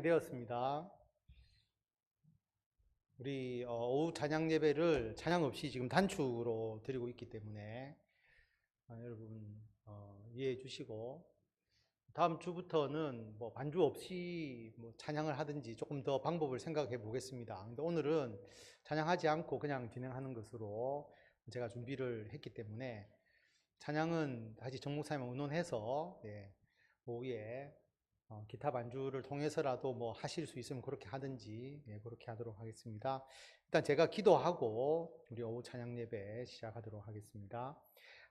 되었습니다. 우리 오후 찬양 예배를 찬양 없이 지금 단축으로 드리고 있기 때문에 여러분 이해해 주시고, 다음 주부터는 뭐 반주 없이 뭐 찬양을 하든지 조금 더 방법을 생각해 보겠습니다. 근데 오늘은 찬양하지 않고 그냥 진행하는 것으로 제가 준비를 했기 때문에, 찬양은 다시 정 목사님 의논해서 오후에 기타 반주를 통해서라도 뭐 하실 수 있으면 그렇게 하든지 그렇게 하도록 하겠습니다. 일단 제가 기도하고 우리 오후 찬양 예배 시작하도록 하겠습니다.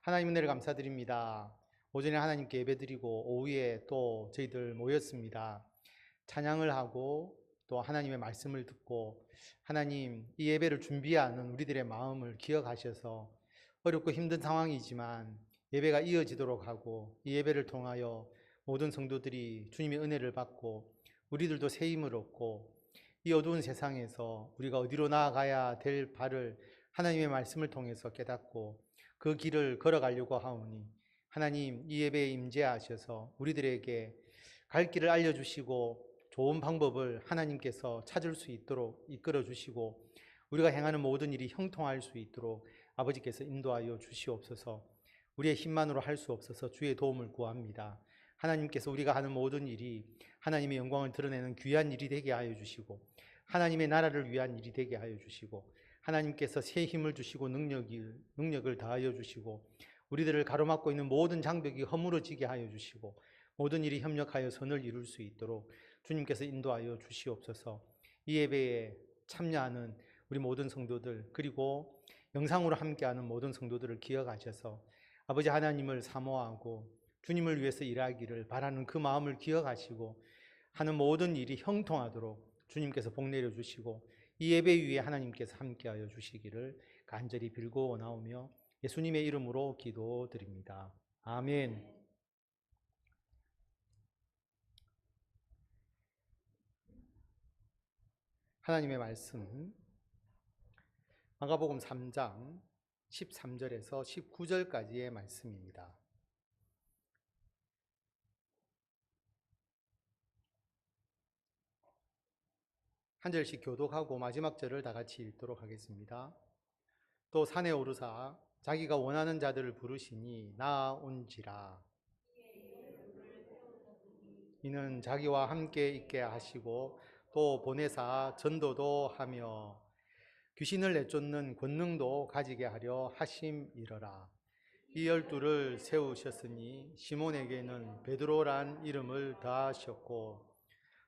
하나님 은혜를 감사드립니다. 오전에 하나님께 예배드리고 오후에 또 저희들 모였습니다. 찬양을 하고 또 하나님의 말씀을 듣고, 하나님 이 예배를 준비하는 우리들의 마음을 기억하셔서 어렵고 힘든 상황이지만 예배가 이어지도록 하고, 이 예배를 통하여 모든 성도들이 주님의 은혜를 받고 우리들도 새 힘을 얻고, 이 어두운 세상에서 우리가 어디로 나아가야 될 바를 하나님의 말씀을 통해서 깨닫고 그 길을 걸어가려고 하오니, 하나님 이 예배에 임재하셔서 우리들에게 갈 길을 알려주시고 좋은 방법을 하나님께서 찾을 수 있도록 이끌어 주시고, 우리가 행하는 모든 일이 형통할 수 있도록 아버지께서 인도하여 주시옵소서. 우리의 힘만으로 할 수 없어서 주의 도움을 구합니다. 하나님께서 우리가 하는 모든 일이 하나님의 영광을 드러내는 귀한 일이 되게 하여 주시고, 하나님의 나라를 위한 일이 되게 하여 주시고, 하나님께서 새 힘을 주시고 능력을 다하여 주시고, 우리들을 가로막고 있는 모든 장벽이 허물어지게 하여 주시고, 모든 일이 협력하여 선을 이룰 수 있도록 주님께서 인도하여 주시옵소서. 이 예배에 참여하는 우리 모든 성도들, 그리고 영상으로 함께하는 모든 성도들을 기억하셔서 아버지 하나님을 사모하고 주님을 위해서 일하기를 바라는 그 마음을 기억하시고, 하는 모든 일이 형통하도록 주님께서 복 내려주시고 이 예배 위에 하나님께서 함께하여 주시기를 간절히 빌고 원하오며 예수님의 이름으로 기도드립니다. 아멘. 하나님의 말씀, 마가복음 3장 13절에서 19절까지의 말씀입니다. 한 절씩 교독하고 마지막 절을 다 같이 읽도록 하겠습니다. 또 산에 오르사 자기가 원하는 자들을 부르시니 나아온지라. 이는 자기와 함께 있게 하시고 또 보내사 전도도 하며 귀신을 내쫓는 권능도 가지게 하려 하심이러라. 이 12를 세우셨으니 시몬에게는 베드로란 이름을 더하셨고,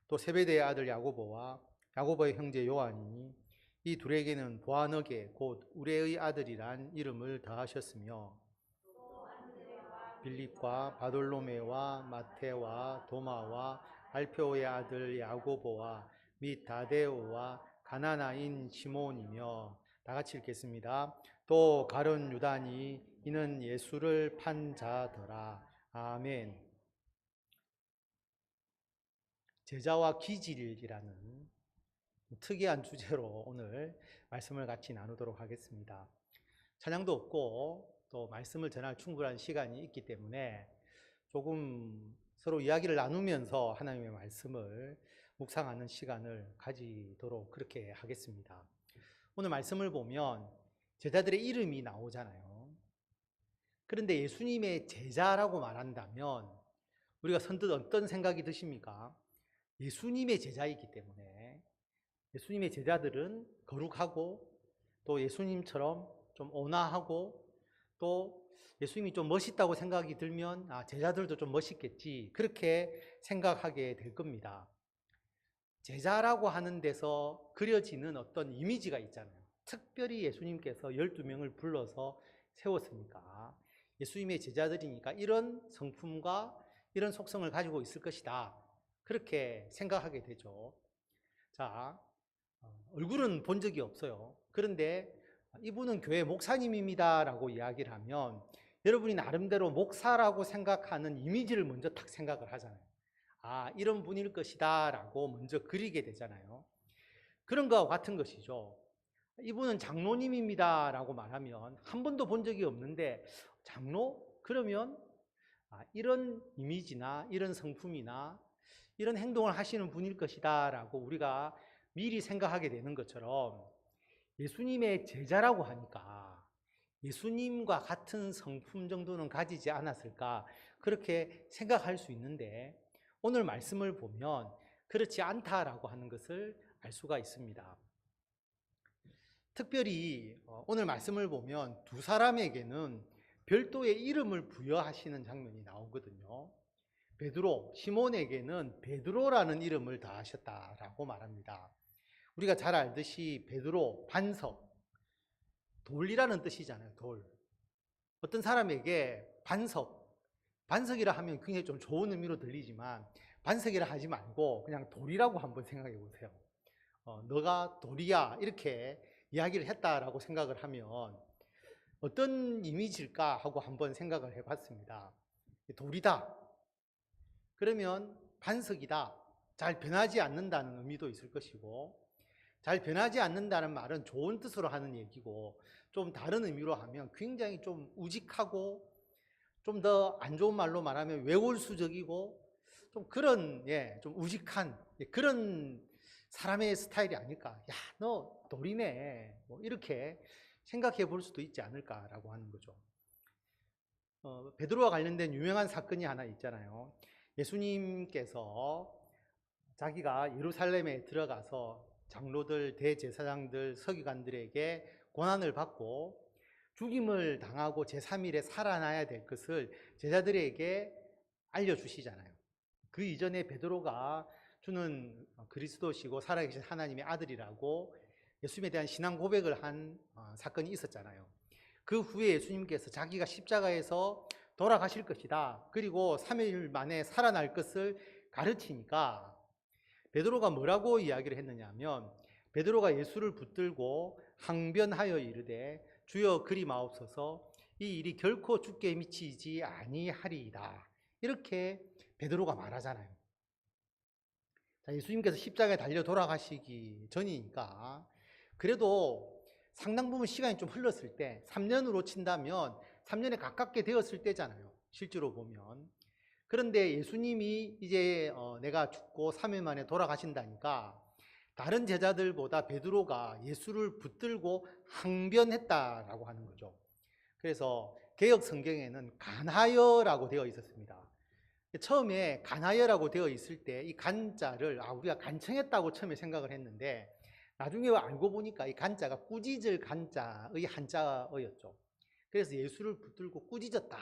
또 세베대의 아들 야고보와 야고보의 형제 요한이니 이 둘에게는 보아너게 곧 우레의 아들이란 이름을 더하셨으며, 빌립과 바돌로메와 마테와 도마와 알페오의 아들 야고보와 및 다데오와 가나나인 시몬이며. 다 같이 읽겠습니다. 또 가룟 유다니 이는 예수를 판 자더라. 아멘. 제자와 기질이라는 특이한 주제로 오늘 말씀을 같이 나누도록 하겠습니다. 찬양도 없고 또 말씀을 전할 충분한 시간이 있기 때문에 조금 서로 이야기를 나누면서 하나님의 말씀을 묵상하는 시간을 가지도록 그렇게 하겠습니다. 오늘 말씀을 보면 제자들의 이름이 나오잖아요. 그런데 예수님의 제자라고 말한다면 우리가 선뜻 어떤 생각이 드십니까? 예수님의 제자이기 때문에 예수님의 제자들은 거룩하고 또 예수님처럼 좀 온화하고 또 예수님이 좀 멋있다고 생각이 들면 제자들도 좀 멋있겠지, 그렇게 생각하게 될 겁니다. 제자라고 하는 데서 그려지는 어떤 이미지가 있잖아요. 특별히 예수님께서 12명을 불러서 세웠으니까 예수님의 제자들이니까 이런 성품과 이런 속성을 가지고 있을 것이다, 그렇게 생각하게 되죠. 자, 얼굴은 본 적이 없어요. 그런데 이분은 교회 목사님입니다 라고 이야기를 하면 여러분이 나름대로 목사라고 생각하는 이미지를 먼저 딱 생각을 하잖아요. 이런 분일 것이다 라고 먼저 그리게 되잖아요. 그런 것과 같은 것이죠. 이분은 장로님입니다 라고 말하면 한 번도 본 적이 없는데, 장로? 그러면 이런 이미지나 이런 성품이나 이런 행동을 하시는 분일 것이다 라고 우리가 미리 생각하게 되는 것처럼 예수님의 제자라고 하니까 예수님과 같은 성품 정도는 가지지 않았을까 그렇게 생각할 수 있는데 오늘 말씀을 보면 그렇지 않다라고 하는 것을 알 수가 있습니다. 특별히 오늘 말씀을 보면 두 사람에게는 별도의 이름을 부여하시는 장면이 나오거든요. 베드로, 시몬에게는 베드로라는 이름을 더하셨다라고 말합니다. 우리가 잘 알듯이 베드로, 반석, 돌이라는 뜻이잖아요. 돌. 어떤 사람에게 반석이라 하면 굉장히 좀 좋은 의미로 들리지만 반석이라 하지 말고 그냥 돌이라고 한번 생각해 보세요. 너가 돌이야 이렇게 이야기를 했다라고 생각을 하면 어떤 이미지일까 하고 한번 생각을 해봤습니다. 돌이다. 그러면 반석이다. 잘 변하지 않는다는 의미도 있을 것이고 잘 변하지 않는다는 말은 좋은 뜻으로 하는 얘기고 좀 다른 의미로 하면 굉장히 좀 우직하고 좀 더 안 좋은 말로 말하면 외골수적이고 좀 그런 좀 우직한 그런 사람의 스타일이 아닐까. 야, 너 돌이네. 뭐 이렇게 생각해 볼 수도 있지 않을까라고 하는 거죠. 베드로와 관련된 유명한 사건이 하나 있잖아요. 예수님께서 자기가 예루살렘에 들어가서 장로들, 대제사장들, 서기관들에게 고난을 받고 죽임을 당하고 제3일에 살아나야 될 것을 제자들에게 알려주시잖아요. 그 이전에 베드로가 주는 그리스도시고 살아계신 하나님의 아들이라고 예수님에 대한 신앙 고백을 한 사건이 있었잖아요. 그 후에 예수님께서 자기가 십자가에서 돌아가실 것이다. 그리고 3일 만에 살아날 것을 가르치니까 베드로가 뭐라고 이야기를 했느냐 하면 베드로가 예수를 붙들고 항변하여 이르되 주여 그리 마옵소서 이 일이 결코 주께 미치지 아니하리이다. 이렇게 베드로가 말하잖아요. 자, 예수님께서 십자가에 달려 돌아가시기 전이니까 그래도 상당 부분 시간이 좀 흘렀을 때 3년으로 친다면 3년에 가깝게 되었을 때잖아요. 실제로 보면. 그런데 예수님이 이제 내가 죽고 3일 만에 돌아가신다니까 다른 제자들보다 베드로가 예수를 붙들고 항변했다라고 하는 거죠. 그래서 개역 성경에는 간하여라고 되어 있었습니다. 처음에 간하여라고 되어 있을 때 이 간자를 우리가 간청했다고 처음에 생각을 했는데 나중에 알고 보니까 이 간자가 꾸짖을 간자의 한자어였죠. 그래서 예수를 붙들고 꾸짖었다.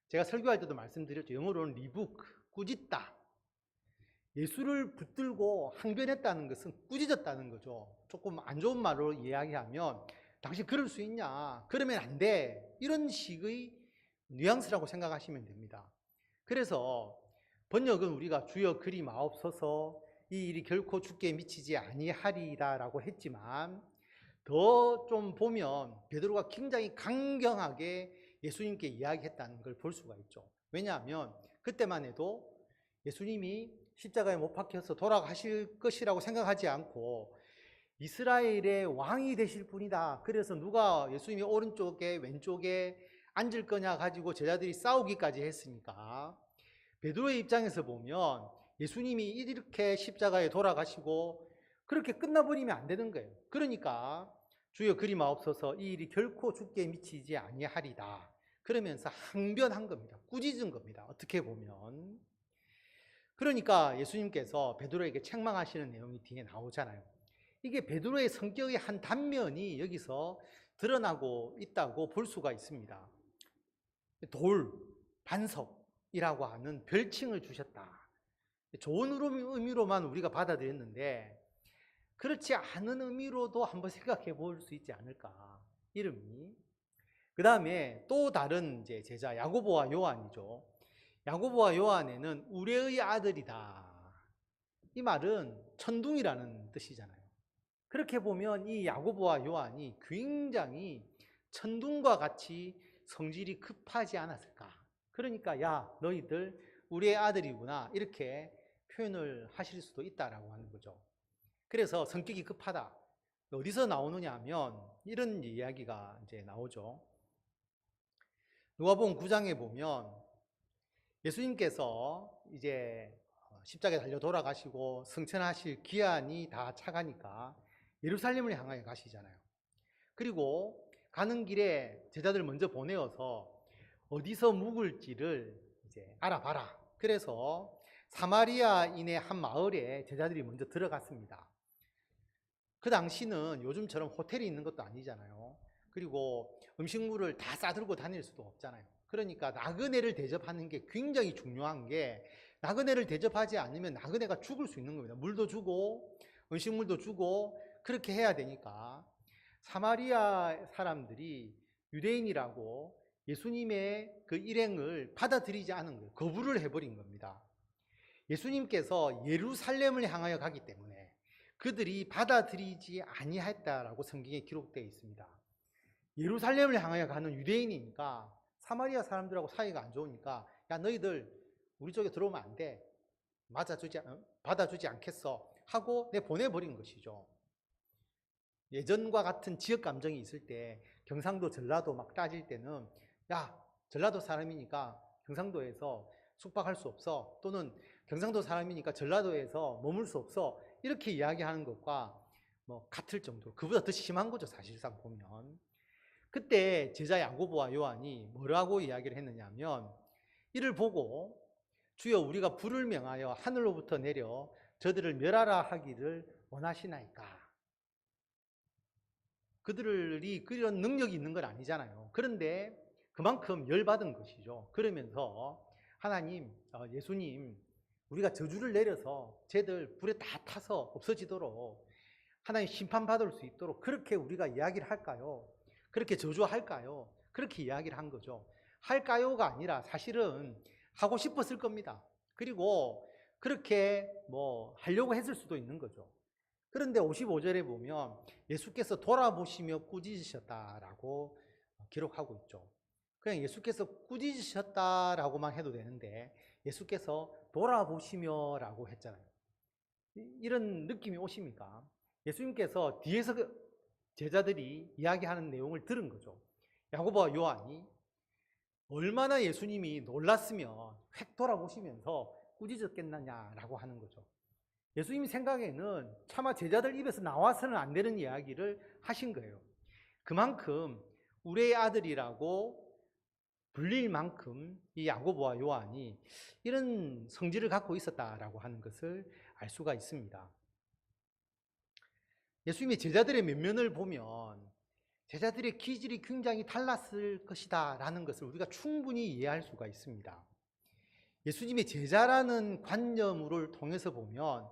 제가 설교할 때도 말씀드렸죠. 영어로는 리부크, 꾸짖다. 예수를 붙들고 항변했다는 것은 꾸짖었다는 거죠. 조금 안 좋은 말로 이야기하면 당신 그럴 수 있냐? 그러면 안 돼. 이런 식의 뉘앙스라고 생각하시면 됩니다. 그래서 번역은 우리가 주여 그리 마옵소서 이 일이 결코 주께 미치지 아니하리이다 라고 했지만 더 좀 보면 베드로가 굉장히 강경하게 예수님께 이야기했다는 걸 볼 수가 있죠. 왜냐하면 그때만 해도 예수님이 십자가에 못 박혀서 돌아가실 것이라고 생각하지 않고 이스라엘의 왕이 되실 분이다. 그래서 누가 예수님이 오른쪽에 왼쪽에 앉을 거냐 가지고 제자들이 싸우기까지 했으니까 베드로의 입장에서 보면 예수님이 이렇게 십자가에 돌아가시고 그렇게 끝나버리면 안 되는 거예요. 그러니까 주여 그리 마옵소서 이 일이 결코 주께 미치지 아니하리다. 그러면서 항변한 겁니다. 꾸짖은 겁니다. 어떻게 보면. 그러니까 예수님께서 베드로에게 책망하시는 내용이 뒤에 나오잖아요. 이게 베드로의 성격의 한 단면이 여기서 드러나고 있다고 볼 수가 있습니다. 돌, 반석이라고 하는 별칭을 주셨다. 좋은 의미로만 우리가 받아들였는데 그렇지 않은 의미로도 한번 생각해 볼 수 있지 않을까. 이름이. 그 다음에 또 다른 이제 제자 야고보와 요한이죠. 야고보와 요한에는 우레의 아들이다. 이 말은 천둥이라는 뜻이잖아요. 그렇게 보면 이 야고보와 요한이 굉장히 천둥과 같이 성질이 급하지 않았을까. 그러니까 야 너희들 우리의 아들이구나 이렇게 표현을 하실 수도 있다라고 하는 거죠. 그래서 성격이 급하다. 어디서 나오느냐 하면 이런 이야기가 이제 나오죠. 누가복음 9장에 보면 예수님께서 이제 십자가에 달려 돌아가시고 승천하실 기한이 다 차가니까 예루살렘을 향하여 가시잖아요. 그리고 가는 길에 제자들 먼저 보내어서 어디서 묵을지를 이제 알아봐라. 그래서 사마리아인의 한 마을에 제자들이 먼저 들어갔습니다. 그 당시는 요즘처럼 호텔이 있는 것도 아니잖아요. 그리고 음식물을 다 싸들고 다닐 수도 없잖아요. 그러니까 나그네를 대접하는 게 굉장히 중요한 게, 나그네를 대접하지 않으면 나그네가 죽을 수 있는 겁니다. 물도 주고 음식물도 주고 그렇게 해야 되니까 사마리아 사람들이 유대인이라고 예수님의 그 일행을 받아들이지 않은 거예요. 거부를 해버린 겁니다. 예수님께서 예루살렘을 향하여 가기 때문에 그들이 받아들이지 아니했다라고 성경에 기록되어 있습니다. 예루살렘을 향하여 가는 유대인이니까 사마리아 사람들하고 사이가 안 좋으니까, 야, 너희들 우리 쪽에 들어오면 안 돼, 받아주지 않겠어 하고 보내버린 것이죠. 예전과 같은 지역 감정이 있을 때 경상도 전라도 막 따질 때는, 야, 전라도 사람이니까 경상도에서 숙박할 수 없어, 또는 경상도 사람이니까 전라도에서 머물 수 없어, 이렇게 이야기하는 것과 뭐 같을 정도로, 그보다 더 심한 거죠. 사실상 보면 그때 제자 야고보와 요한이 뭐라고 이야기를 했느냐면, 이를 보고 주여 우리가 불을 명하여 하늘로부터 내려 저들을 멸하라 하기를 원하시나이까. 그들이 그런 능력이 있는 건 아니잖아요. 그런데 그만큼 열받은 것이죠. 그러면서 하나님, 예수님, 우리가 저주를 내려서 쟤들 불에 다 타서 없어지도록 하나님 심판받을 수 있도록 그렇게 우리가 이야기를 할까요? 그렇게 저주할까요? 그렇게 이야기를 한 거죠. 할까요가 아니라 사실은 하고 싶었을 겁니다. 그리고 그렇게 뭐 하려고 했을 수도 있는 거죠. 그런데 55절에 보면 예수께서 돌아보시며 꾸짖으셨다라고 기록하고 있죠. 그냥 예수께서 꾸짖으셨다라고만 해도 되는데 예수께서 돌아보시며 라고 했잖아요. 이런 느낌이 오십니까? 예수님께서 뒤에서 제자들이 이야기하는 내용을 들은 거죠. 야고보와 요한이 얼마나 예수님이 놀랐으면 획 돌아보시면서 꾸짖었겠느냐라고 하는 거죠. 예수님 생각에는 차마 제자들 입에서 나와서는 안 되는 이야기를 하신 거예요. 그만큼 우리의 아들이라고 불릴 만큼 이 야고보와 요한이 이런 성질을 갖고 있었다라고 하는 것을 알 수가 있습니다. 예수님의 제자들의 면면을 보면 제자들의 기질이 굉장히 달랐을 것이다 라는 것을 우리가 충분히 이해할 수가 있습니다. 예수님의 제자라는 관념을 통해서 보면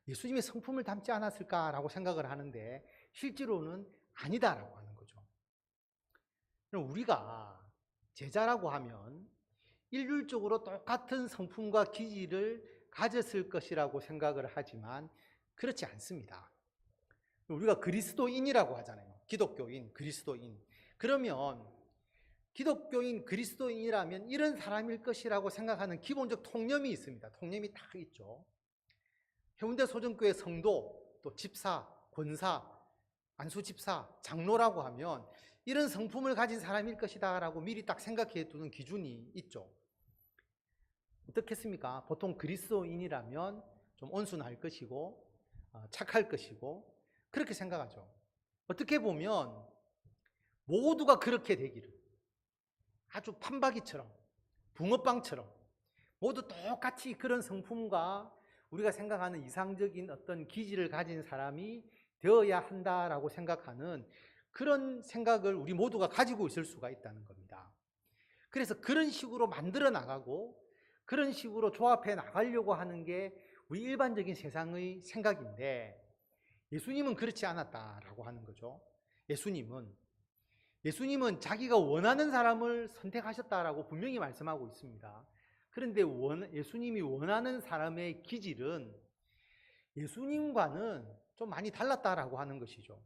예수님의 성품을 닮지 않았을까라고 생각을 하는데 실제로는 아니다라고 하는 거죠. 우리가 제자라고 하면 일률적으로 똑같은 성품과 기질을 가졌을 것이라고 생각을 하지만 그렇지 않습니다. 우리가 그리스도인이라고 하잖아요. 기독교인, 그리스도인. 그러면 기독교인, 그리스도인이라면 이런 사람일 것이라고 생각하는 기본적 통념이 있습니다. 통념이 딱 있죠. 해운대 소정교회 성도, 또 집사, 권사, 안수집사, 장로라고 하면 이런 성품을 가진 사람일 것이다 라고 미리 딱 생각해 두는 기준이 있죠. 어떻겠습니까? 보통 그리스도인이라면 좀 온순할 것이고 착할 것이고 그렇게 생각하죠. 어떻게 보면 모두가 그렇게 되기를, 아주 판박이처럼, 붕어빵처럼 모두 똑같이 그런 성품과 우리가 생각하는 이상적인 어떤 기질을 가진 사람이 되어야 한다라고 생각하는 그런 생각을 우리 모두가 가지고 있을 수가 있다는 겁니다. 그래서 그런 식으로 만들어 나가고 그런 식으로 조합해 나가려고 하는 게 우리 일반적인 세상의 생각인데, 예수님은 그렇지 않았다라고 하는 거죠. 예수님은 자기가 원하는 사람을 선택하셨다라고 분명히 말씀하고 있습니다. 그런데 예수님이 원하는 사람의 기질은 예수님과는 좀 많이 달랐다라고 하는 것이죠.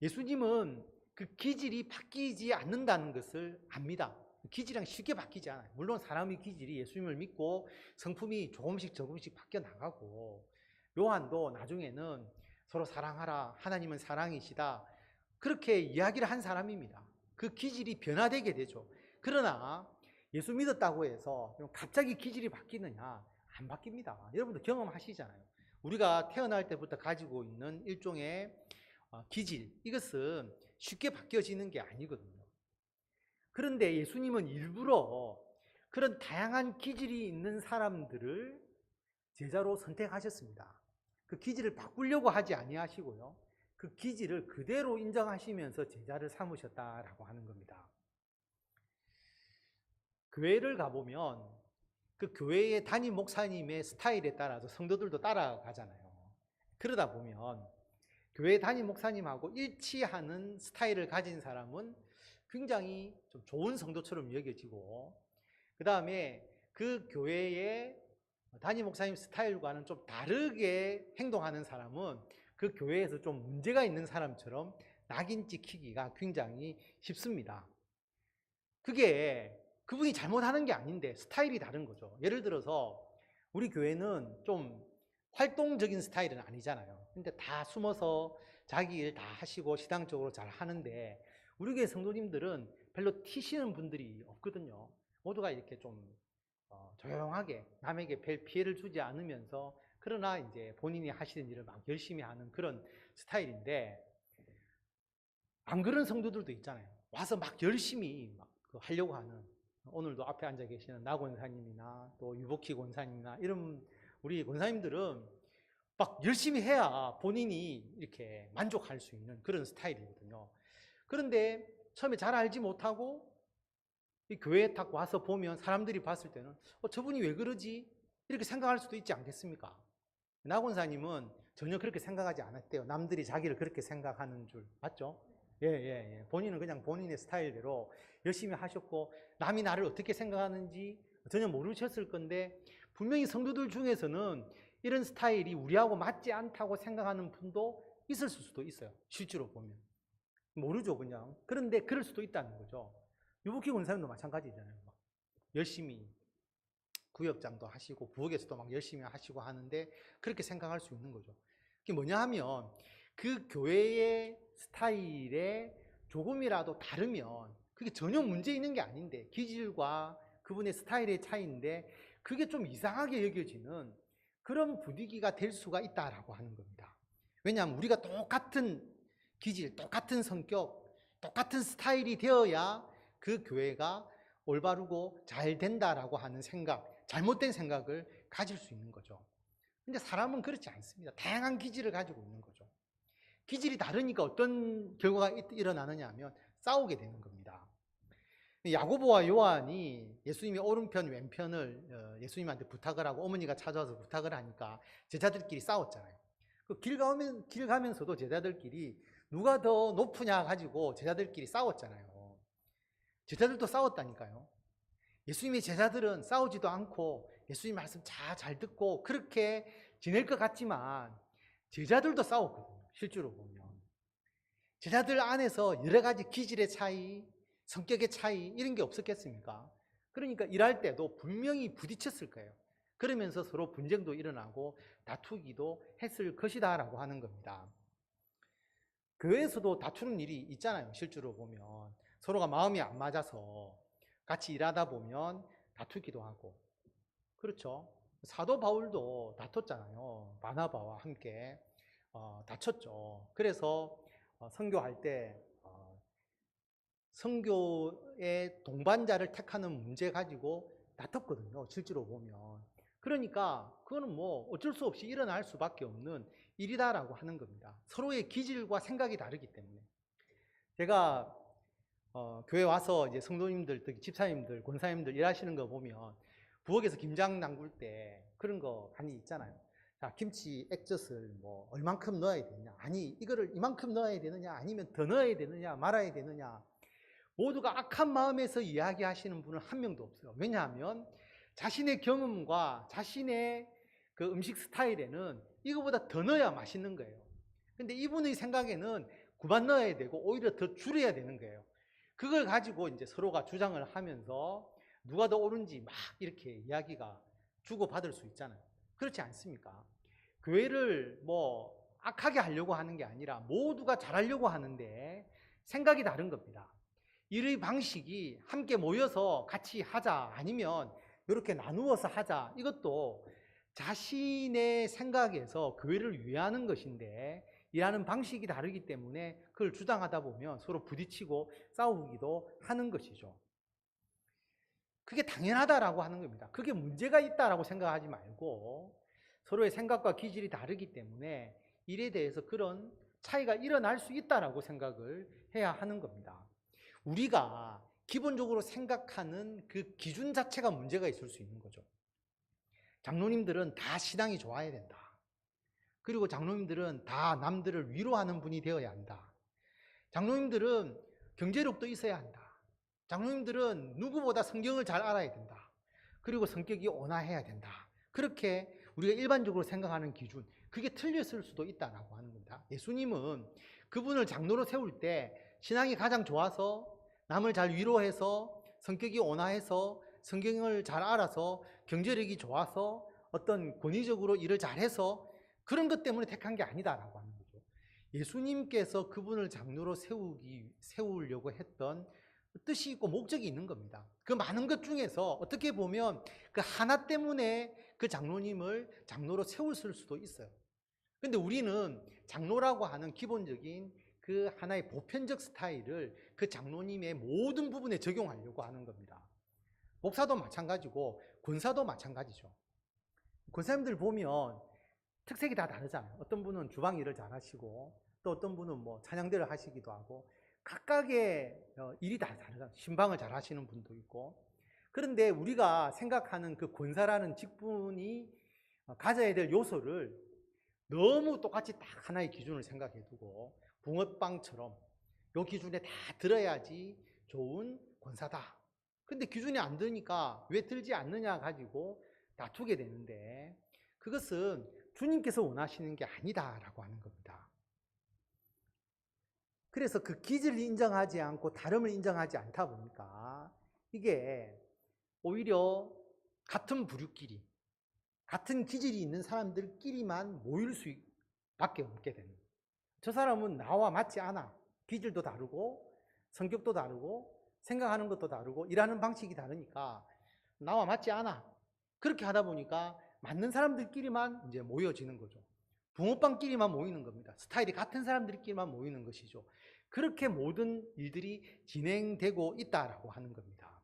예수님은 그 기질이 바뀌지 않는다는 것을 압니다. 기질이랑 쉽게 바뀌지 않아요. 물론 사람의 기질이 예수님을 믿고 성품이 조금씩 바뀌어 나가고, 요한도 나중에는 서로 사랑하라, 하나님은 사랑이시다, 그렇게 이야기를 한 사람입니다. 그 기질이 변화되게 되죠. 그러나 예수 믿었다고 해서 갑자기 기질이 바뀌느냐? 안 바뀝니다. 여러분도 경험하시잖아요. 우리가 태어날 때부터 가지고 있는 일종의 기질, 이것은 쉽게 바뀌어지는 게 아니거든요. 그런데 예수님은 일부러 그런 다양한 기질이 있는 사람들을 제자로 선택하셨습니다. 그 기질을 바꾸려고 하지 아니하시고요. 그 기질을 그대로 인정하시면서 제자를 삼으셨다라고 하는 겁니다. 교회를 가보면 그 교회의 담임 목사님의 스타일에 따라서 성도들도 따라가잖아요. 그러다 보면 교회 담임 목사님하고 일치하는 스타일을 가진 사람은 굉장히 좀 좋은 성도처럼 여겨지고, 그 다음에 그 교회의 담임 목사님 스타일과는 좀 다르게 행동하는 사람은 그 교회에서 좀 문제가 있는 사람처럼 낙인 찍히기가 굉장히 쉽습니다. 그게 그분이 잘못하는 게 아닌데 스타일이 다른 거죠. 예를 들어서 우리 교회는 좀 활동적인 스타일은 아니잖아요. 근데 다 숨어서 자기 일 다 하시고 시당적으로 잘 하는데, 우리 교회 성도님들은 별로 튀시는 분들이 없거든요. 모두가 이렇게 좀 조용하게 남에게 별 피해를 주지 않으면서, 그러나 이제 본인이 하시는 일을 막 열심히 하는 그런 스타일인데, 안 그런 성도들도 있잖아요. 와서 막 열심히 막 하려고 하는, 오늘도 앞에 앉아 계시는 나 권사님이나 또 유복희 권사님이나 이런 우리 권사님들은 막 열심히 해야 본인이 이렇게 만족할 수 있는 그런 스타일이거든요. 그런데 처음에 잘 알지 못하고 이 교회에 딱 와서 보면 사람들이 봤을 때는 저분이 왜 그러지? 이렇게 생각할 수도 있지 않겠습니까? 나 권사님은 전혀 그렇게 생각하지 않았대요. 남들이 자기를 그렇게 생각하는 줄. 맞죠? 예. 본인은 그냥 본인의 스타일대로 열심히 하셨고, 남이 나를 어떻게 생각하는지 전혀 모르셨을 건데, 분명히 성도들 중에서는 이런 스타일이 우리하고 맞지 않다고 생각하는 분도 있을 수도 있어요. 실제로 보면. 모르죠, 그냥. 그런데 그럴 수도 있다는 거죠. 유복희 권사님도 마찬가지잖아요. 막 열심히 구역장도 하시고 부엌에서도 막 열심히 하시고 하는데 그렇게 생각할 수 있는 거죠. 그게 뭐냐 하면 그 교회의 스타일에 조금이라도 다르면 그게 전혀 문제 있는 게 아닌데, 기질과 그분의 스타일의 차이인데 그게 좀 이상하게 여겨지는 그런 분위기가 될 수가 있다라고 하는 겁니다. 왜냐하면 우리가 똑같은 기질, 똑같은 성격, 똑같은 스타일이 되어야 그 교회가 올바르고 잘 된다라고 하는 생각, 잘못된 생각을 가질 수 있는 거죠. 근데 사람은 그렇지 않습니다. 다양한 기질을 가지고 있는 거죠. 기질이 다르니까 어떤 결과가 일어나느냐 하면 싸우게 되는 겁니다. 야고보와 요한이 예수님의 오른편 왼편을 예수님한테 부탁을 하고 어머니가 찾아와서 부탁을 하니까 제자들끼리 싸웠잖아요. 길 가면서도 제자들끼리 누가 더 높으냐 가지고 제자들끼리 싸웠잖아요. 제자들도 싸웠다니까요. 예수님의 제자들은 싸우지도 않고 예수님 말씀 잘 듣고 그렇게 지낼 것 같지만 제자들도 싸웠거든요. 실제로 보면 제자들 안에서 여러 가지 기질의 차이, 성격의 차이 이런 게 없었겠습니까? 그러니까 일할 때도 분명히 부딪혔을 거예요. 그러면서 서로 분쟁도 일어나고 다투기도 했을 것이다 라고 하는 겁니다. 교회에서도 다투는 일이 있잖아요. 실제로 보면 서로가 마음이 안 맞아서 같이 일하다 보면 다투기도 하고, 그렇죠? 사도 바울도 다퉜잖아요. 바나바와 함께 다쳤죠. 그래서 선교할 때 선교의 동반자를 택하는 문제 가지고 다퉜거든요. 실제로 보면. 그러니까 그거는 뭐 어쩔 수 없이 일어날 수밖에 없는 일이다라고 하는 겁니다. 서로의 기질과 생각이 다르기 때문에. 제가 교회 와서 이제 성도님들, 특히 집사님들, 권사님들 일하시는 거 보면 부엌에서 김장 담글 때 그런 거 많이 있잖아요. 자, 김치 액젓을 뭐 얼만큼 넣어야 되느냐, 아니 이거를 이만큼 넣어야 되느냐, 아니면 더 넣어야 되느냐, 말아야 되느냐, 모두가 악한 마음에서 이야기하시는 분은 한 명도 없어요. 왜냐하면 자신의 경험과 자신의 그 음식 스타일에는 이거보다 더 넣어야 맛있는 거예요. 근데 이분의 생각에는 그만 넣어야 되고 오히려 더 줄여야 되는 거예요. 그걸 가지고 이제 서로가 주장을 하면서 누가 더 옳은지 막 이렇게 이야기가 주고받을 수 있잖아요. 그렇지 않습니까? 교회를 뭐 악하게 하려고 하는 게 아니라 모두가 잘하려고 하는데 생각이 다른 겁니다. 일의 방식이 함께 모여서 같이 하자, 아니면 이렇게 나누어서 하자, 이것도 자신의 생각에서 교회를 위하는 것인데 일하는 방식이 다르기 때문에 그걸 주장하다 보면 서로 부딪히고 싸우기도 하는 것이죠. 그게 당연하다라고 하는 겁니다. 그게 문제가 있다라고 생각하지 말고 서로의 생각과 기질이 다르기 때문에 일에 대해서 그런 차이가 일어날 수 있다라고 생각을 해야 하는 겁니다. 우리가 기본적으로 생각하는 그 기준 자체가 문제가 있을 수 있는 거죠. 장로님들은 다 신앙이 좋아야 된다. 그리고 장로님들은 다 남들을 위로하는 분이 되어야 한다. 장로님들은 경제력도 있어야 한다. 장로님들은 누구보다 성경을 잘 알아야 된다. 그리고 성격이 온화해야 된다. 그렇게 우리가 일반적으로 생각하는 기준, 그게 틀렸을 수도 있다라고 하는 겁니다. 예수님은 그분을 장로로 세울 때 신앙이 가장 좋아서 남을 잘 위로해서 성격이 온화해서 성경을 잘 알아서 경제력이 좋아서 어떤 권위적으로 일을 잘해서 그런 것 때문에 택한 게 아니다라고 하는 거죠. 예수님께서 그분을 장로로 세우려고 했던 뜻이 있고 목적이 있는 겁니다. 그 많은 것 중에서 어떻게 보면 그 하나 때문에 그 장로님을 장로로 세웠을 수도 있어요. 근데 우리는 장로라고 하는 기본적인 그 하나의 보편적 스타일을 그 장로님의 모든 부분에 적용하려고 하는 겁니다. 목사도 마찬가지고 권사도 마찬가지죠. 권사님들 보면 특색이 다 다르잖아요. 어떤 분은 주방 일을 잘 하시고 또 어떤 분은 뭐 찬양대를 하시기도 하고 각각의 일이 다 다르잖아요. 신방을 잘 하시는 분도 있고. 그런데 우리가 생각하는 그 권사라는 직분이 가져야 될 요소를 너무 똑같이 딱 하나의 기준을 생각해 두고 붕어빵처럼 요 기준에 다 들어야지 좋은 권사다. 근데 기준이 안 드니까 왜 들지 않느냐 가지고 다투게 되는데 그것은 주님께서 원하시는 게 아니다라고 하는 겁니다. 그래서 그 기질을 인정하지 않고 다름을 인정하지 않다 보니까 이게 오히려 같은 부류끼리 같은 기질이 있는 사람들끼리만 모일 수밖에 없게 되는 거예요. 저 사람은 나와 맞지 않아. 기질도 다르고 성격도 다르고 생각하는 것도 다르고 일하는 방식이 다르니까 나와 맞지 않아. 그렇게 하다 보니까 맞는 사람들끼리만 이제 모여지는 거죠. 붕어빵끼리만 모이는 겁니다. 스타일이 같은 사람들끼리만 모이는 것이죠. 그렇게 모든 일들이 진행되고 있다라고 하는 겁니다.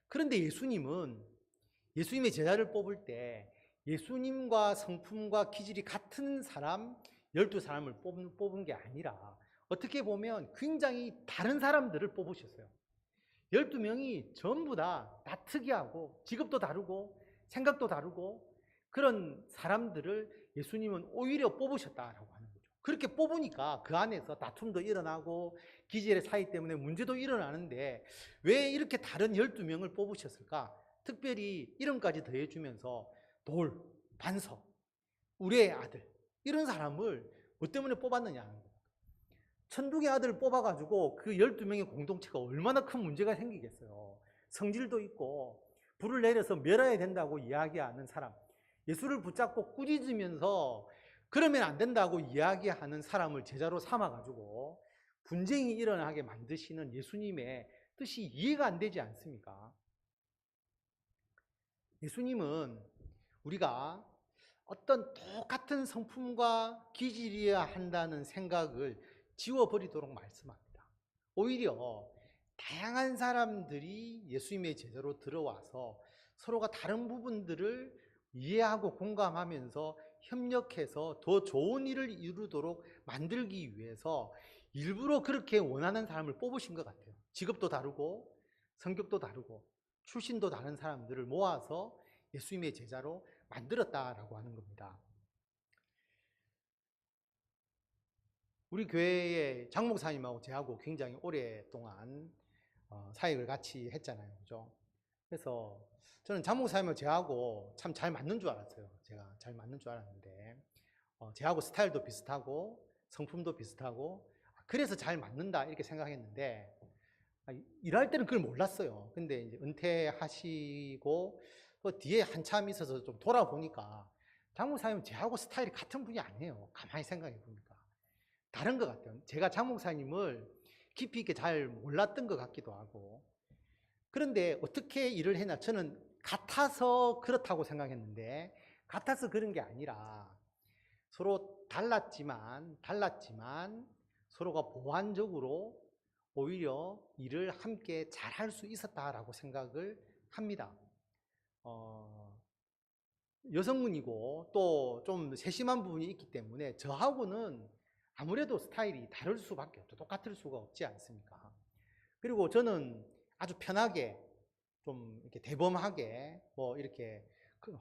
그런데 예수님은 예수님의 제자를 뽑을 때 예수님과 성품과 기질이 같은 사람 12사람을 뽑은 게 아니라 어떻게 보면 굉장히 다른 사람들을 뽑으셨어요. 12명이 전부 다 특이하고 직업도 다르고 생각도 다르고 그런 사람들을 예수님은 오히려 뽑으셨다라고 하는 거죠. 그렇게 뽑으니까 그 안에서 다툼도 일어나고 기질의 차이 때문에 문제도 일어나는데 왜 이렇게 다른 12명을 뽑으셨을까? 특별히 이름까지 더해주면서 돌, 반석, 우리의 아들 이런 사람을 뭐 때문에 뽑았느냐 하는 거예요. 천둥의 아들을 뽑아가지고 그 12명의 공동체가 얼마나 큰 문제가 생기겠어요. 성질도 있고 불을 내려서 멸해야 된다고 이야기하는 사람, 예수를 붙잡고 꾸짖으면서 그러면 안 된다고 이야기하는 사람을 제자로 삼아가지고 분쟁이 일어나게 만드시는 예수님의 뜻이 이해가 안 되지 않습니까? 예수님은 우리가 어떤 똑같은 성품과 기질이어야 한다는 생각을 지워버리도록 말씀합니다. 오히려 다양한 사람들이 예수님의 제자로 들어와서 서로가 다른 부분들을 이해하고 공감하면서 협력해서 더 좋은 일을 이루도록 만들기 위해서 일부러 그렇게 원하는 사람을 뽑으신 것 같아요. 직업도 다르고 성격도 다르고 출신도 다른 사람들을 모아서 예수님의 제자로 만들었다라고 하는 겁니다. 우리 교회의 장 목사님하고 저하고 굉장히 오랫동안 사역을 같이 했잖아요. 그죠? 그래서 저는 장 목사님하고 저하고 참 잘 맞는 줄 알았어요. 제가 잘 맞는 줄 알았는데 저하고 스타일도 비슷하고 성품도 비슷하고 그래서 잘 맞는다 이렇게 생각했는데 일할 때는 그걸 몰랐어요. 근데 이제 은퇴하시고 또 뒤에 한참 있어서 좀 돌아보니까 장 목사님은 저하고 스타일이 같은 분이 아니에요. 가만히 생각해 보니까 다른 것 같아요. 제가 장 목사님을 깊이 있게 잘 몰랐던 것 같기도 하고. 그런데 어떻게 일을 했나? 저는 같아서 그렇다고 생각했는데 같아서 그런 게 아니라 서로 달랐지만 서로가 보완적으로 오히려 일을 함께 잘할 수 있었다라고 생각을 합니다. 여성분이고 또 좀 세심한 부분이 있기 때문에 저하고는 아무래도 스타일이 다를 수밖에 없죠. 똑같을 수가 없지 않습니까? 그리고 저는 아주 편하게 좀 이렇게 대범하게 뭐 이렇게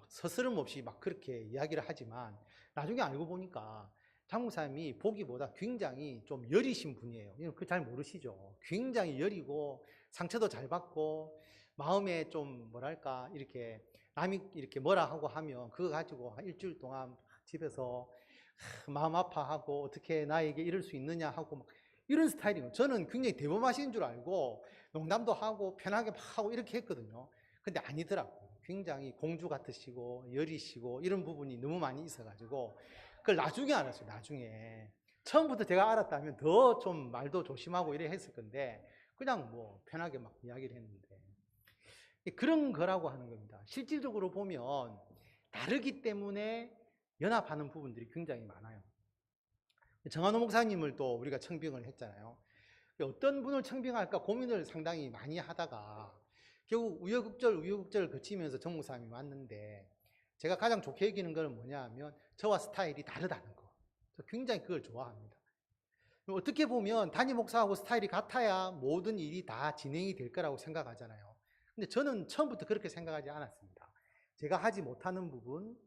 서스름 없이 막 그렇게 이야기를 하지만 나중에 알고 보니까 장 목사님이 보기보다 굉장히 좀 여리신 분이에요. 그거 잘 모르시죠? 굉장히 여리고 상처도 잘 받고 마음에 좀 뭐랄까 이렇게 남이 이렇게 뭐라 하고 하면 그거 가지고 한 일주일 동안 집에서 마음 아파하고 어떻게 나에게 이럴 수 있느냐 하고 막 이런 스타일이에요. 저는 굉장히 대범하신 줄 알고 농담도 하고 편하게 막 하고 이렇게 했거든요. 근데 아니더라고요. 굉장히 공주 같으시고 여리시고 이런 부분이 너무 많이 있어가지고 그걸 나중에 알았어요. 나중에 처음부터 제가 알았다면 더 좀 말도 조심하고 이래 했을 건데 그냥 뭐 편하게 막 이야기를 했는데 그런 거라고 하는 겁니다. 실질적으로 보면 다르기 때문에 연합하는 부분들이 굉장히 많아요. 정한호 목사님을 또 우리가 청빙을 했잖아요. 어떤 분을 청빙할까 고민을 상당히 많이 하다가 결국 우여곡절 거치면서 정 목사님이 왔는데 제가 가장 좋게 여기는 건 뭐냐 하면 저와 스타일이 다르다는 거. 저 굉장히 그걸 좋아합니다. 어떻게 보면 담임 목사하고 스타일이 같아야 모든 일이 다 진행이 될 거라고 생각하잖아요. 근데 저는 처음부터 그렇게 생각하지 않았습니다. 제가 하지 못하는 부분,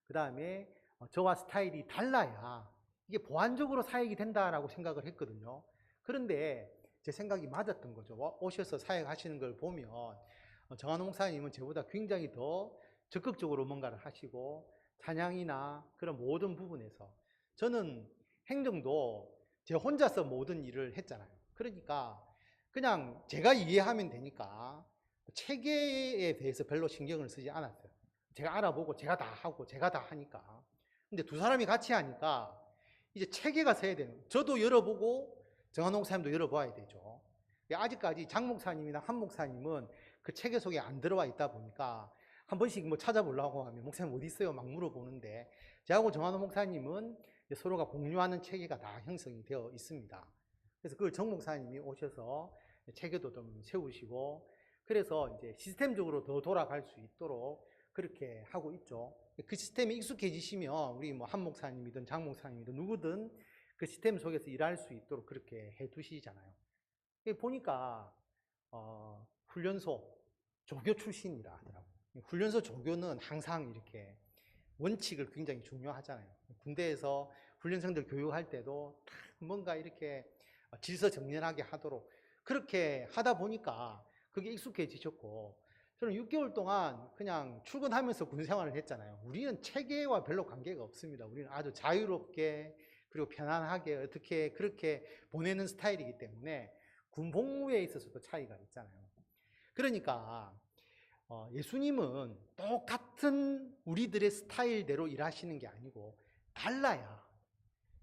그 다음에 저와 스타일이 달라야 이게 보완적으로 사역이 된다라고 생각을 했거든요. 그런데 제 생각이 맞았던 거죠. 오셔서 사역하시는 걸 보면 정한호 목사님은 저보다 굉장히 더 적극적으로 뭔가를 하시고 찬양이나 그런 모든 부분에서 저는 행정도 제 혼자서 모든 일을 했잖아요. 그러니까 그냥 제가 이해하면 되니까 체계에 대해서 별로 신경을 쓰지 않았어요. 제가 알아보고 제가 다 하고 제가 다 하니까. 근데 두 사람이 같이 하니까 이제 체계가 서야 되는 거예요. 저도 열어보고 정한호 목사님도 열어봐야 되죠. 아직까지 장 목사님이나 한 목사님은 그 체계 속에 안 들어와 있다 보니까 한 번씩 뭐 찾아보려고 하면 목사님 어디 있어요? 막 물어보는데 저하고 정한호 목사님은 서로가 공유하는 체계가 다 형성이 되어 있습니다. 그래서 그걸 정 목사님이 오셔서 체계도 좀 세우시고 그래서 이제 시스템적으로 더 돌아갈 수 있도록 그렇게 하고 있죠. 그 시스템에 익숙해지시면 우리 뭐 한 목사님이든 장 목사님이든 누구든 그 시스템 속에서 일할 수 있도록 그렇게 해 두시잖아요. 보니까 훈련소 조교 출신이라 하더라고요. 훈련소 조교는 항상 이렇게 원칙을 굉장히 중요하잖아요. 군대에서 훈련생들 교육할 때도 뭔가 이렇게 질서정연하게 하도록 그렇게 하다 보니까 그게 익숙해지셨고 저는 6개월 동안 그냥 출근하면서 군생활을 했잖아요. 우리는 체계와 별로 관계가 없습니다. 우리는 아주 자유롭게 그리고 편안하게 어떻게 그렇게 보내는 스타일이기 때문에 군 복무에 있어서도 차이가 있잖아요. 그러니까 예수님은 똑같은 우리들의 스타일대로 일하시는 게 아니고 달라야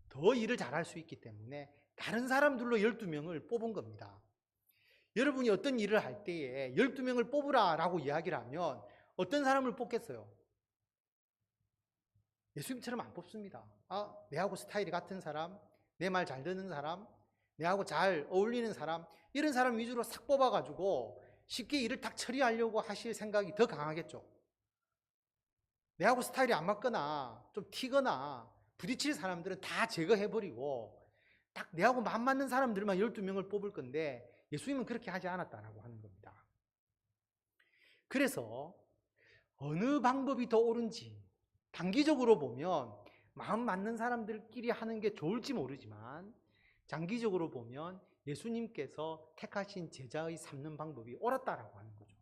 더 일을 잘할 수 있기 때문에 다른 사람들로 12명을 뽑은 겁니다. 여러분이 어떤 일을 할 때에 12명을 뽑으라라고 이야기를 하면 어떤 사람을 뽑겠어요? 예수님처럼 안 뽑습니다. 내하고 스타일이 같은 사람, 내 말 잘 듣는 사람, 내하고 잘 어울리는 사람, 이런 사람 위주로 싹 뽑아가지고 쉽게 일을 딱 처리하려고 하실 생각이 더 강하겠죠. 내하고 스타일이 안 맞거나 좀 튀거나 부딪힐 사람들은 다 제거해버리고 딱 내하고 안 맞는 사람들만 12명을 뽑을 건데 예수님은 그렇게 하지 않았다라고 하는 겁니다. 그래서 어느 방법이 더 옳은지 단기적으로 보면 마음 맞는 사람들끼리 하는 게 좋을지 모르지만 장기적으로 보면 예수님께서 택하신 제자의 삼는 방법이 옳았다라고 하는 거죠.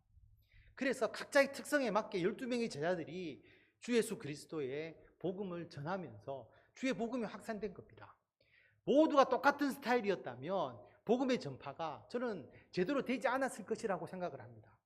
그래서 각자의 특성에 맞게 12명의 제자들이 주 예수 그리스도의 복음을 전하면서 주의 복음이 확산된 겁니다. 모두가 똑같은 스타일이었다면 복음의 전파가 저는 제대로 되지 않았을 것이라고 생각을 합니다.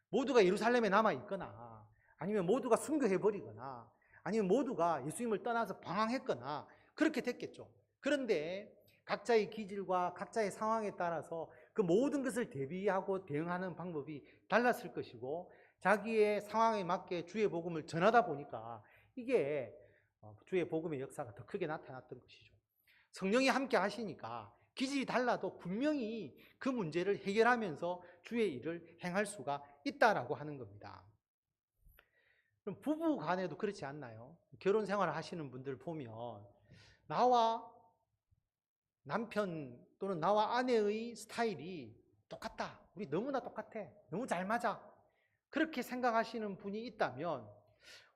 모두가 예루살렘에 남아있거나 아니면 모두가 순교해버리거나 아니면 모두가 예수님을 떠나서 방황했거나 그렇게 됐겠죠. 그런데 각자의 기질과 각자의 상황에 따라서 그 모든 것을 대비하고 대응하는 방법이 달랐을 것이고 자기의 상황에 맞게 주의 복음을 전하다 보니까 이게 주의 복음의 역사가 더 크게 나타났던 것이죠. 성령이 함께 하시니까 기질이 달라도 분명히 그 문제를 해결하면서 주의 일을 행할 수가 있다라고 하는 겁니다. 그럼 부부 간에도 그렇지 않나요? 결혼 생활을 하시는 분들 보면 나와 남편 또는 나와 아내의 스타일이 똑같다. 우리 너무나 똑같아. 너무 잘 맞아. 그렇게 생각하시는 분이 있다면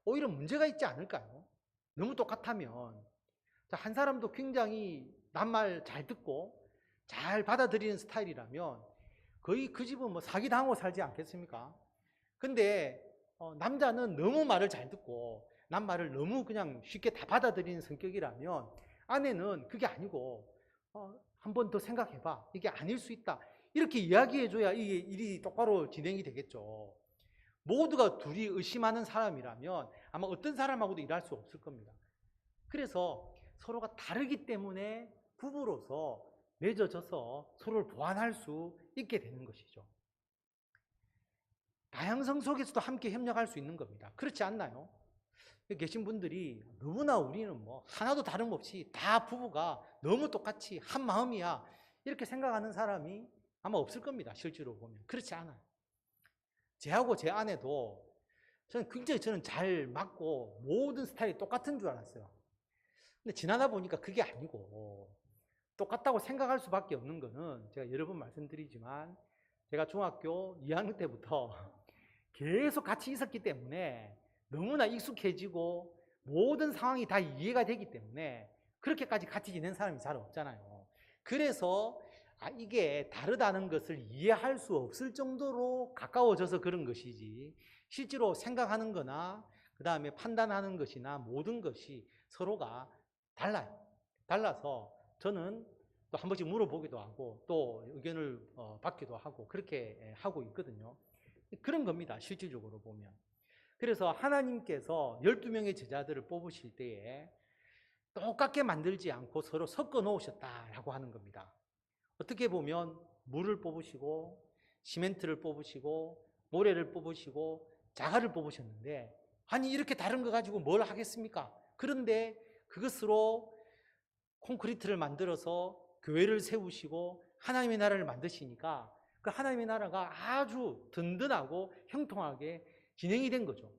오히려 문제가 있지 않을까요? 너무 똑같다면. 한 사람도 굉장히 남 말 잘 듣고 잘 받아들이는 스타일이라면 거의 그 집은 뭐 사기당하고 살지 않겠습니까? 근데 남자는 너무 말을 잘 듣고 남 말을 너무 그냥 쉽게 다 받아들이는 성격이라면 아내는 그게 아니고 한 번 더 생각해봐. 이게 아닐 수 있다. 이렇게 이야기해줘야 이게 일이 똑바로 진행이 되겠죠. 모두가 둘이 의심하는 사람이라면 아마 어떤 사람하고도 일할 수 없을 겁니다. 그래서 서로가 다르기 때문에 부부로서 맺어져서 서로를 보완할 수 있게 되는 것이죠. 다양성 속에서도 함께 협력할 수 있는 겁니다. 그렇지 않나요? 여기 계신 분들이 너무나 우리는 뭐 하나도 다름없이 다 부부가 너무 똑같이 한 마음이야 이렇게 생각하는 사람이 아마 없을 겁니다. 실제로 보면 그렇지 않아요. 제하고 제 아내도 저는 잘 맞고 모든 스타일이 똑같은 줄 알았어요. 근데 지나다 보니까 그게 아니고 똑같다고 생각할 수밖에 없는 거는 제가 여러 번 말씀드리지만 제가 중학교 2학년 때부터 계속 같이 있었기 때문에 너무나 익숙해지고 모든 상황이 다 이해가 되기 때문에 그렇게까지 같이 지낸 사람이 잘 없잖아요. 그래서 이게 다르다는 것을 이해할 수 없을 정도로 가까워져서 그런 것이지 실제로 생각하는 거나 그 다음에 판단하는 것이나 모든 것이 서로가 달라요. 달라서 저는 또 한 번씩 물어보기도 하고 또 의견을 받기도 하고 그렇게 하고 있거든요. 그런 겁니다. 실질적으로 보면. 그래서 하나님께서 12명의 제자들을 뽑으실 때에 똑같게 만들지 않고 서로 섞어 놓으셨다라고 하는 겁니다. 어떻게 보면 물을 뽑으시고 시멘트를 뽑으시고 모래를 뽑으시고 자갈을 뽑으셨는데 아니 이렇게 다른 거 가지고 뭘 하겠습니까? 그런데 그것으로 콘크리트를 만들어서 교회를 세우시고 하나님의 나라를 만드시니까 그 하나님의 나라가 아주 든든하고 형통하게 진행이 된 거죠.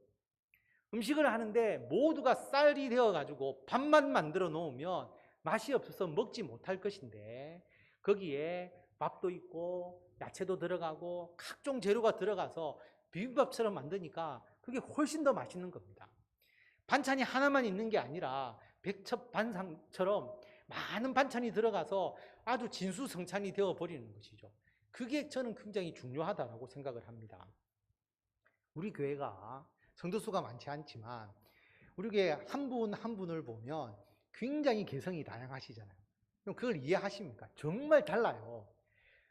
음식을 하는데 모두가 쌀이 되어가지고 밥만 만들어 놓으면 맛이 없어서 먹지 못할 것인데 거기에 밥도 있고 야채도 들어가고 각종 재료가 들어가서 비빔밥처럼 만드니까 그게 훨씬 더 맛있는 겁니다. 반찬이 하나만 있는 게 아니라 백첩반상처럼 많은 반찬이 들어가서 아주 진수성찬이 되어버리는 것이죠. 그게 저는 굉장히 중요하다고 생각을 합니다. 우리 교회가 성도수가 많지 않지만 우리 교회 한 분 한 분을 보면 굉장히 개성이 다양하시잖아요. 그럼 그걸 이해하십니까? 정말 달라요.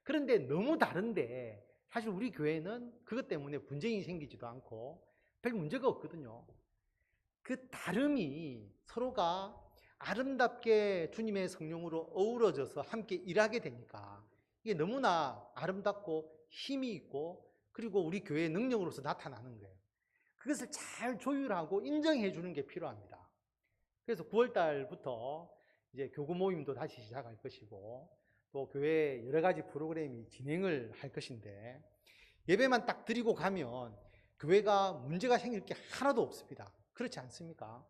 그런데 너무 다른데 사실 우리 교회는 그것 때문에 분쟁이 생기지도 않고 별 문제가 없거든요. 그 다름이 서로가 아름답게 주님의 성령으로 어우러져서 함께 일하게 되니까 이게 너무나 아름답고 힘이 있고 그리고 우리 교회의 능력으로서 나타나는 거예요. 그것을 잘 조율하고 인정해 주는 게 필요합니다. 그래서 9월 달부터 이제 교구 모임도 다시 시작할 것이고 또 교회에 여러 가지 프로그램이 진행을 할 것인데 예배만 딱 드리고 가면 교회가 문제가 생길 게 하나도 없습니다. 그렇지 않습니까?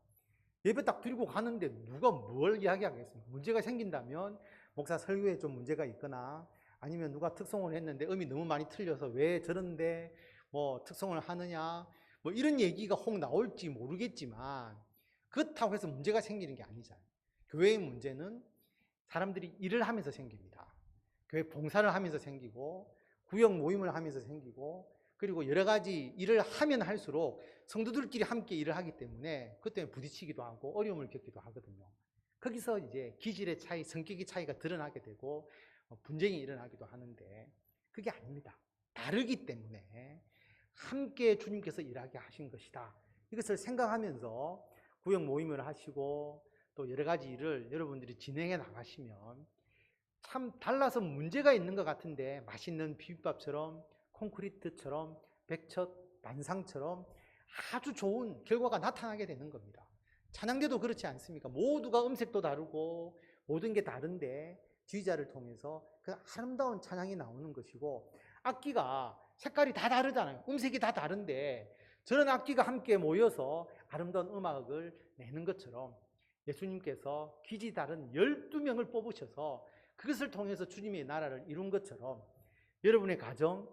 예배 딱 드리고 가는데 누가 뭘 이야기하겠습니까? 문제가 생긴다면 목사 설교에 좀 문제가 있거나 아니면 누가 특송을 했는데 음이 너무 많이 틀려서 왜 저런데 뭐 특송을 하느냐 뭐 이런 얘기가 혹 나올지 모르겠지만 그렇다고 해서 문제가 생기는 게 아니잖아요. 교회의 문제는 사람들이 일을 하면서 생깁니다. 교회 봉사를 하면서 생기고 구역 모임을 하면서 생기고 그리고 여러 가지 일을 하면 할수록 성도들끼리 함께 일을 하기 때문에 그것 때문에 부딪히기도 하고 어려움을 겪기도 하거든요. 거기서 이제 기질의 차이, 성격의 차이가 드러나게 되고 분쟁이 일어나기도 하는데 그게 아닙니다. 다르기 때문에 함께 주님께서 일하게 하신 것이다. 이것을 생각하면서 구역 모임을 하시고 또 여러 가지 일을 여러분들이 진행해 나가시면 참 달라서 문제가 있는 것 같은데 맛있는 비빔밥처럼 콘크리트처럼 백첫 반상처럼 아주 좋은 결과가 나타나게 되는 겁니다. 찬양대도 그렇지 않습니까? 모두가 음색도 다르고 모든 게 다른데 지휘자를 통해서 그 아름다운 찬양이 나오는 것이고, 악기가 색깔이 다 다르잖아요. 음색이 다 다른데 저런 악기가 함께 모여서 아름다운 음악을 내는 것처럼 예수님께서 기지 다른 12명을 뽑으셔서 그것을 통해서 주님의 나라를 이룬 것처럼 여러분의 가정,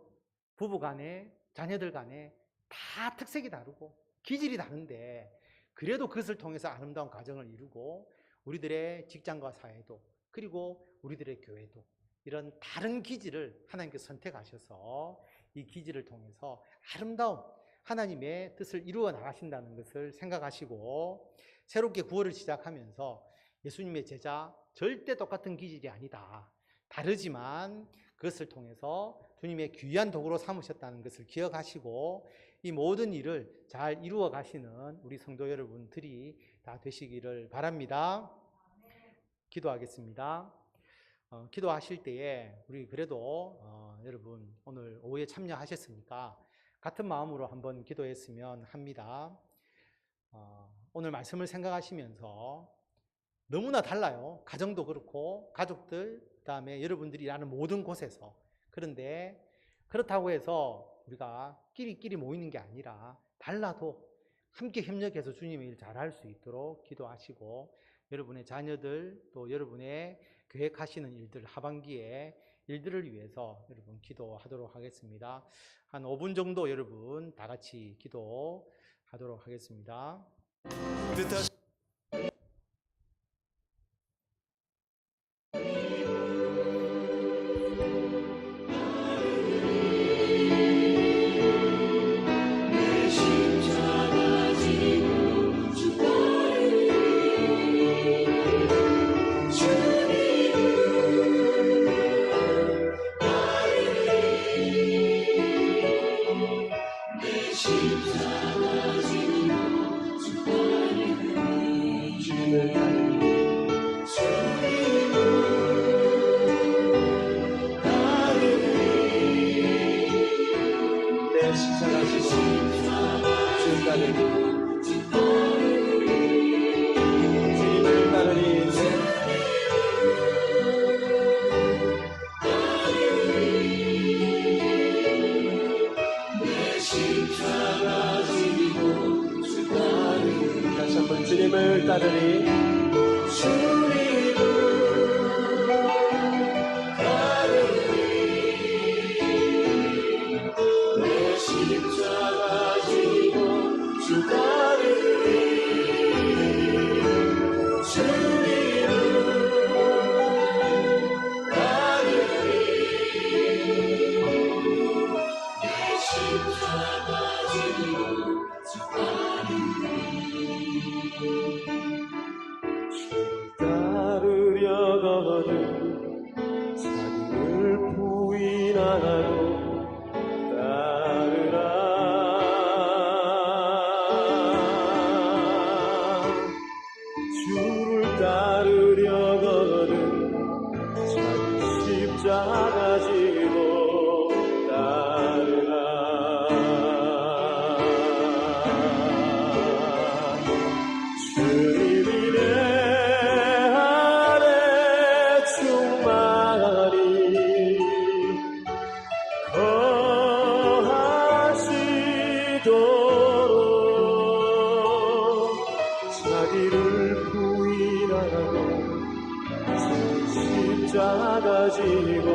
부부 간에, 자녀들 간에 다 특색이 다르고 기질이 다른데 그래도 그것을 통해서 아름다운 가정을 이루고 우리들의 직장과 사회도, 그리고 우리들의 교회도 이런 다른 기질을 하나님께서 선택하셔서 이 기질을 통해서 아름다운 하나님의 뜻을 이루어 나가신다는 것을 생각하시고, 새롭게 구월을 시작하면서 예수님의 제자, 절대 똑같은 기질이 아니다, 다르지만 그것을 통해서 주님의 귀한 도구로 삼으셨다는 것을 기억하시고 이 모든 일을 잘 이루어 가시는 우리 성도 여러분들이 다 되시기를 바랍니다. 기도하겠습니다. 기도하실 때에 우리 그래도 여러분 오늘 오후에 참여하셨으니까 같은 마음으로 한번 기도했으면 합니다. 오늘 말씀을 생각하시면서 너무나 달라요. 가정도 그렇고 가족들, 그다음에 여러분들이 일하는 모든 곳에서. 그런데 그렇다고 해서 우리가 끼리끼리 모이는 게 아니라 달라도 함께 협력해서 주님의 일 잘할 수 있도록 기도하시고, 여러분의 자녀들 또 여러분의 계획하시는 일들, 하반기에 일들을 위해서 여러분 기도하도록 하겠습니다. 한 5분 정도 여러분 다 같이 기도하도록 하겠습니다. 다시 한번 주님을 따르리. 내 십자가 지고 주 따르리. 따르려거든 자기를 부인하고 따르라. 주를 따르려거든 자기 십자가 지고 따르라. 주님이 내 자기를 부인하고 십자가 지고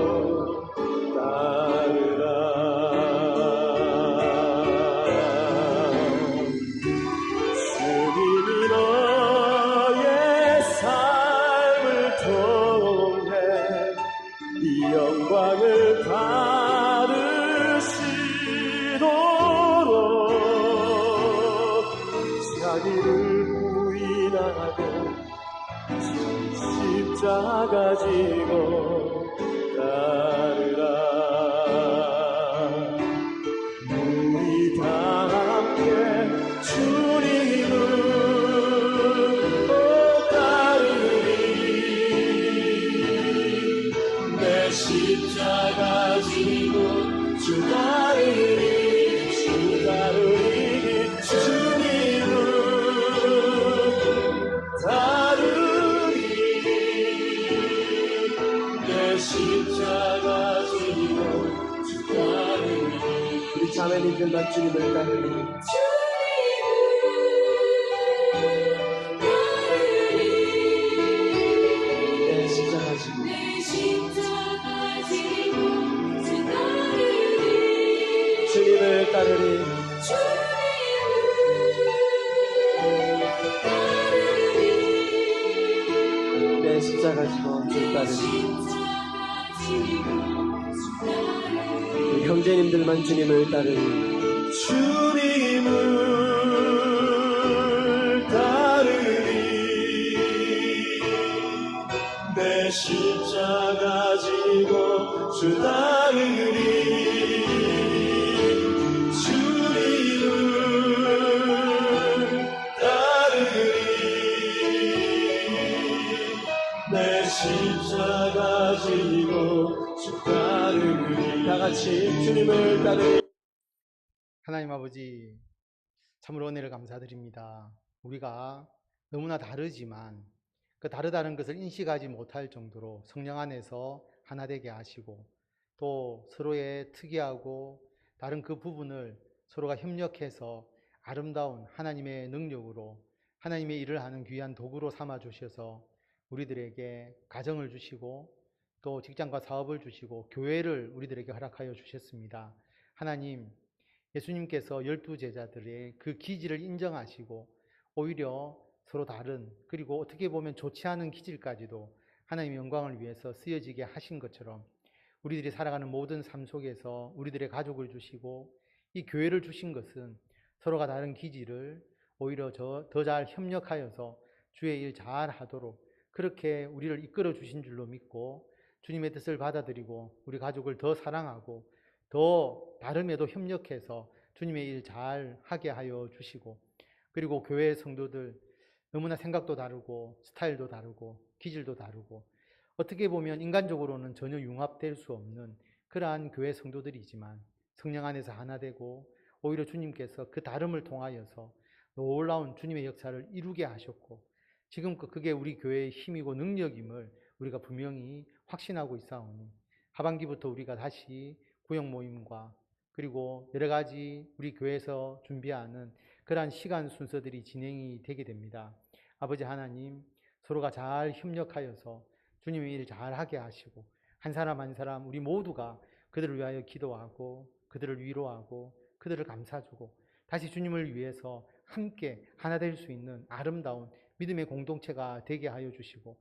따르라. 주님이 너의 삶을 통해 이 영광을 받으시도록 자기를 부인하고 십자가 지고 따르라. 우리 다 함께 주님을 따르리. 내 십자가 지고 주 따르리. 주 따르리. 주님을 자녀님들만 주님을 따르니 내 십자가 지고 주님을 따르니 내 십자가 지고 주 따르니 우리 형제님들만 주님을 따르니 주님을 따르니 내 십자가 지고 주 따르니 내 십자가 지고 주 따르니 다같이 주님을 따르니 하나님 아버지, 참으로 은혜를 감사드립니다. 우리가 너무나 다르지만 그 다르다는 것을 인식하지 못할 정도로 성령 안에서 하나 되게 하시고 또 서로의 특이하고 다른 그 부분을 서로가 협력해서 아름다운 하나님의 능력으로 하나님의 일을 하는 귀한 도구로 삼아 주셔서 우리들에게 가정을 주시고 또 직장과 사업을 주시고 교회를 우리들에게 허락하여 주셨습니다. 하나님, 예수님께서 12제자들의 그 기질을 인정하시고 오히려 서로 다른, 그리고 어떻게 보면 좋지 않은 기질까지도 하나님의 영광을 위해서 쓰여지게 하신 것처럼 우리들이 살아가는 모든 삶 속에서 우리들의 가족을 주시고 이 교회를 주신 것은 서로가 다른 기질을 오히려 더 잘 협력하여서 주의 일 잘 하도록 그렇게 우리를 이끌어 주신 줄로 믿고 주님의 뜻을 받아들이고 우리 가족을 더 사랑하고 더 다름에도 협력해서 주님의 일 잘 하게 하여 주시고, 그리고 교회 성도들 너무나 생각도 다르고 스타일도 다르고 기질도 다르고 어떻게 보면 인간적으로는 전혀 융합될 수 없는 그러한 교회 성도들이지만 성령 안에서 하나 되고 오히려 주님께서 그 다름을 통하여서 놀라운 주님의 역사를 이루게 하셨고 지금껏 그게 우리 교회의 힘이고 능력임을 우리가 분명히 확신하고 있사오니 하반기부터 우리가 다시 구역 모임과 그리고 여러 가지 우리 교회에서 준비하는 그러한 시간 순서들이 진행이 되게 됩니다. 아버지 하나님, 서로가 잘 협력하여서 주님의 일 잘하게 하시고 한 사람 한 사람 우리 모두가 그들을 위하여 기도하고 그들을 위로하고 그들을 감싸주고 다시 주님을 위해서 함께 하나 될 수 있는 아름다운 믿음의 공동체가 되게 하여 주시고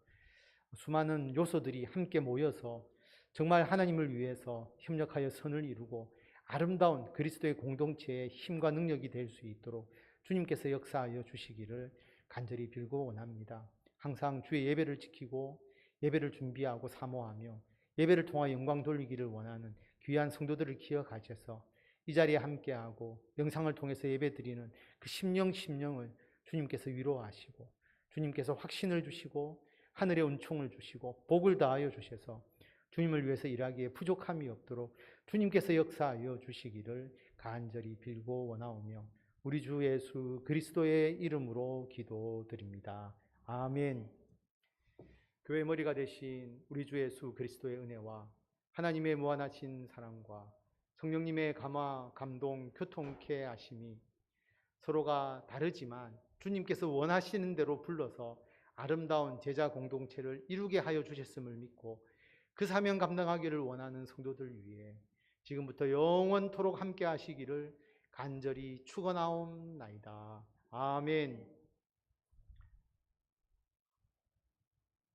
수많은 요소들이 함께 모여서 정말 하나님을 위해서 협력하여 선을 이루고 아름다운 그리스도의 공동체의 힘과 능력이 될 수 있도록 주님께서 역사하여 주시기를 간절히 빌고 원합니다. 항상 주의 예배를 지키고 예배를 준비하고 사모하며 예배를 통하여 영광 돌리기를 원하는 귀한 성도들을 기억하셔서 이 자리에 함께하고 영상을 통해서 예배드리는 그 심령을 주님께서 위로하시고 주님께서 확신을 주시고 하늘의 은총을 주시고 복을 다하여 주셔서 주님을 위해서 일하기에 부족함이 없도록 주님께서 역사하여 주시기를 간절히 빌고 원하오며 우리 주 예수 그리스도의 이름으로 기도드립니다. 아멘. 교회 머리가 되신 우리 주 예수 그리스도의 은혜와 하나님의 무한하신 사랑과 성령님의 감화, 감동, 교통케 하심이 서로가 다르지만 주님께서 원하시는 대로 불러서 아름다운 제자 공동체를 이루게 하여 주셨음을 믿고 그 사명 감당하기를 원하는 성도들 위해 지금부터 영원토록 함께 하시기를 간절히 축원하옵나이다. 아멘.